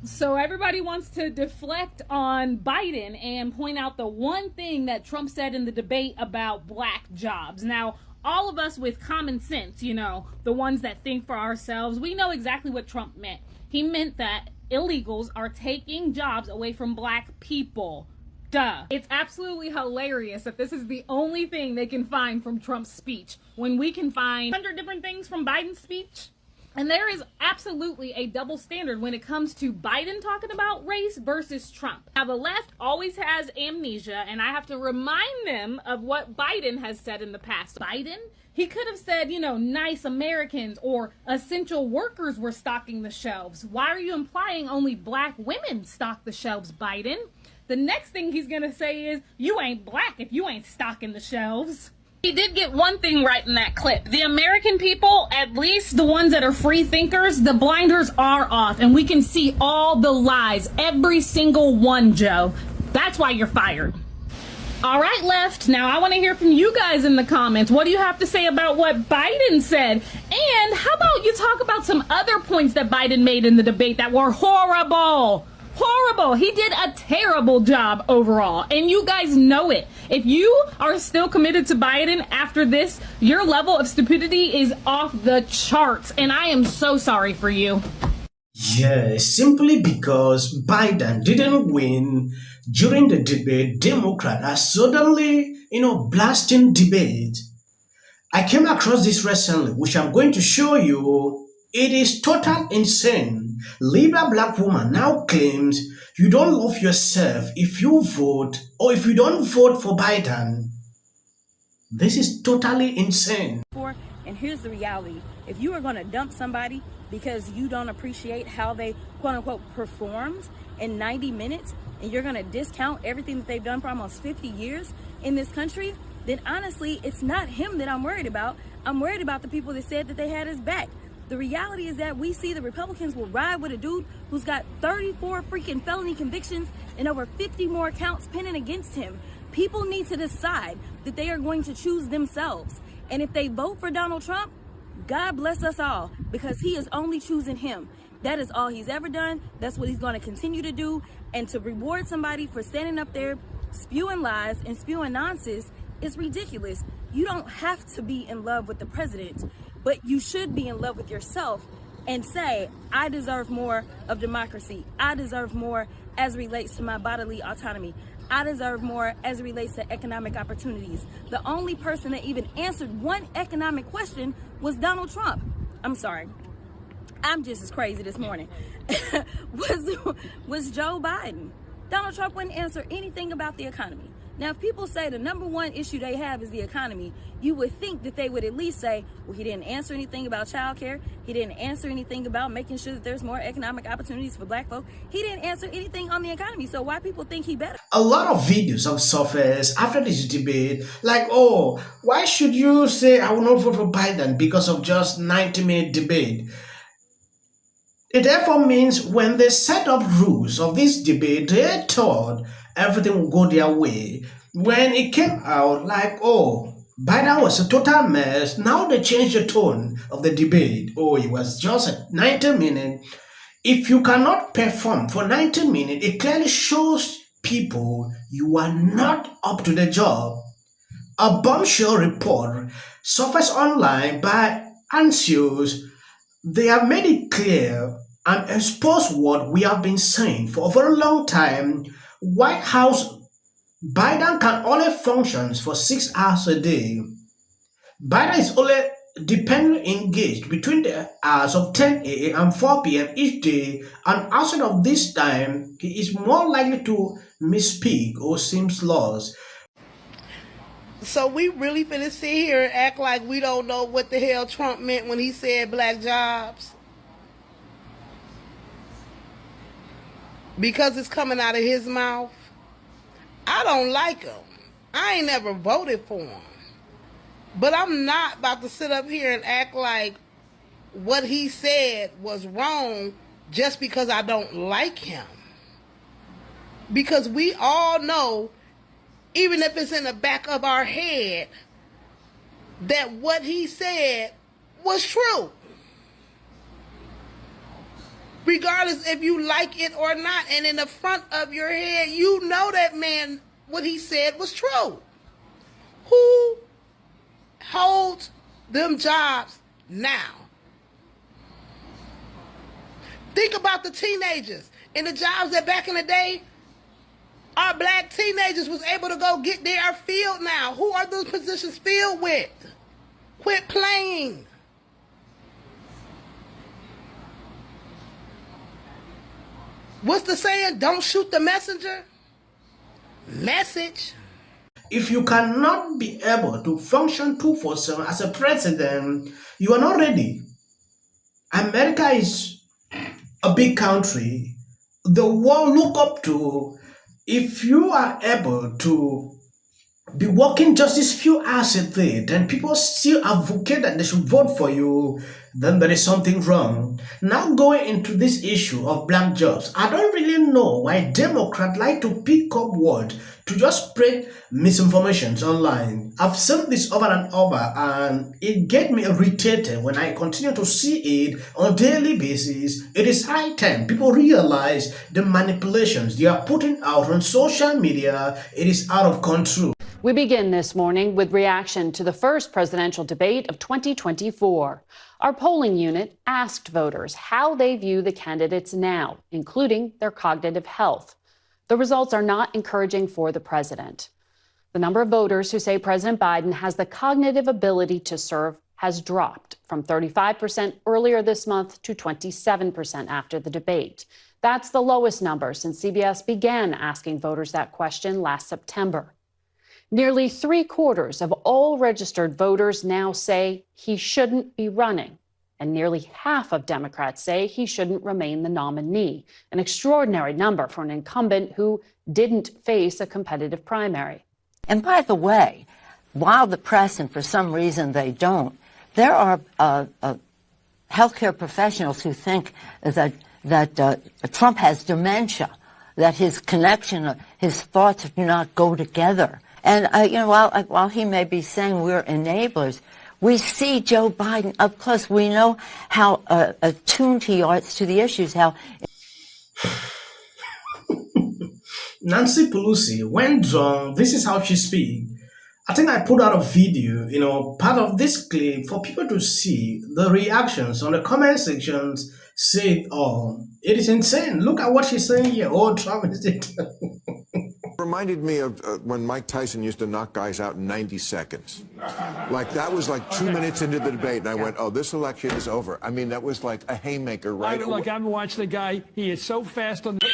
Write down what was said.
So everybody wants to deflect on Biden and point out the one thing that Trump said in the debate about black jobs. Now, all of us with common sense, you know, the ones that think for ourselves, we know exactly what Trump meant. He meant that illegals are taking jobs away from black people. Duh. It's absolutely hilarious that this is the only thing they can find from Trump's speech when we can find 100 different things from Biden's speech. And there is absolutely a double standard when it comes to Biden talking about race versus Trump. Now, the left always has amnesia, and I have to remind them of what Biden has said in the past. Biden, he could have said, you know, nice Americans or essential workers were stocking the shelves. Why are you implying only black women stock the shelves, Biden? The next thing he's going to say is, you ain't black if you ain't stocking the shelves. He did get one thing right in that clip. The American people, at least the ones that are free thinkers, the blinders are off and we can see all the lies, every single one, Joe. That's why you're fired. All right, left. Now I want to hear from you guys in the comments. What do you have to say about what Biden said? And how about you talk about some other points that Biden made in the debate that were horrible? Horrible. He did a terrible job overall, and you guys know it. If you are still committed to Biden after this, your level of stupidity is off the charts, and I am so sorry for you. Yeah, simply because Biden didn't win during the debate, Democrats are suddenly, blasting debate. I came across this recently, which I'm going to show you. It is total insane. Liberal black woman now claims you don't love yourself if you vote or if you don't vote for Biden. This is totally insane. And here's the reality. If you are going to dump somebody because you don't appreciate how they quote unquote performed in 90 minutes and you're going to discount everything that they've done for almost 50 years in this country, then honestly, it's not him that I'm worried about. I'm worried about the people that said that they had his back. The reality is that we see the Republicans will ride with a dude who's got 34 freaking felony convictions and over 50 more counts pending against him. People need to decide that they are going to choose themselves. And if they vote for Donald Trump, God bless us all, because he is only choosing him. That is all he's ever done. That's what he's going to continue to do. And to reward somebody for standing up there, spewing lies and spewing nonsense is ridiculous. You don't have to be in love with the president, but you should be in love with yourself and say, I deserve more of democracy. I deserve more as relates to my bodily autonomy. I deserve more as it relates to economic opportunities. The only person that even answered one economic question was Donald Trump. I'm sorry. I'm just as crazy this morning. was Joe Biden. Donald Trump wouldn't answer anything about the economy. Now, if people say the number one issue they have is the economy, you would think that they would at least say, well, he didn't answer anything about childcare. He didn't answer anything about making sure that there's more economic opportunities for black folk. He didn't answer anything on the economy. So why people think he better? A lot of videos have surfaced after this debate, like, oh, why should you say I will not vote for Biden because of just 90-minute debate? It therefore means when they set up rules of this debate, they thought everything would go their way. When it came out like, oh, Biden was a total mess, now they changed the tone of the debate. Oh, it was just a 90-minute. If you cannot perform for 90 minutes, it clearly shows people you are not up to the job. A bombshell report surfaced online by Ancios. They have made it clear and exposed what we have been saying for a very long time. White House Biden can only function for 6 hours a day. Biden is only dependently engaged between the hours of 10 a.m. and 4 p.m. each day, and outside of this time, he is more likely to misspeak or seems lost. So we really finna sit here and act like we don't know what the hell Trump meant when he said black jobs? Because it's coming out of his mouth? I don't like him. I ain't never voted for him. But I'm not about to sit up here and act like what he said was wrong just because I don't like him. Because we all know, even if it's in the back of our head, that what he said was true. regardless if you like it or not. And in the front of your head, you know that man, what he said was true. Who holds them jobs now? Think about the teenagers and the jobs that back in the day, our black teenagers was able to go get their filled now. Who are those positions filled with? Quit playing. What's the saying? Don't shoot the messenger. Message. If you cannot be able to function 247 as a president, you are not ready. America is a big country. The world look up to. If you are able to be working just these few hours a day, then people still advocate that they should vote for you, then there is something wrong. Now going into this issue of black jobs, I don't really know why Democrats like to pick up words to just spread misinformation online. I've seen this over and over, and it get me irritated when I continue to see it on a daily basis. It is high time people realize the manipulations they are putting out on social media. It is out of control. We begin this morning with reaction to the first presidential debate of 2024. Our polling unit asked voters how they view the candidates now, including their cognitive health. The results are not encouraging for the president. The number of voters who say President Biden has the cognitive ability to serve has dropped from 35% earlier this month to 27% after the debate. That's the lowest number since CBS began asking voters that question last September. Nearly 3/4 of all registered voters now say he shouldn't be running, and nearly half of Democrats say he shouldn't remain the nominee, an extraordinary number for an incumbent who didn't face a competitive primary. And by the way, while the press, and for some reason they don't, there are healthcare professionals who think that Trump has dementia, that his connection, his thoughts do not go together. And, while he may be saying we're enablers, we see Joe Biden up close. We know how attuned he is to the issues, how... Nancy Pelosi, when drunk, this is how she speaks. I think I put out a video, part of this clip for people to see the reactions on the comment sections. Say it all. It is insane. Look at what she's saying here. Oh, Trump is it. Reminded me of when Mike Tyson used to knock guys out in 90 seconds. Like, that was like 2 minutes into the debate, and I went, oh, this election is over. I mean, that was like a haymaker right away. Look, I'm watching the guy. He is so fast on the...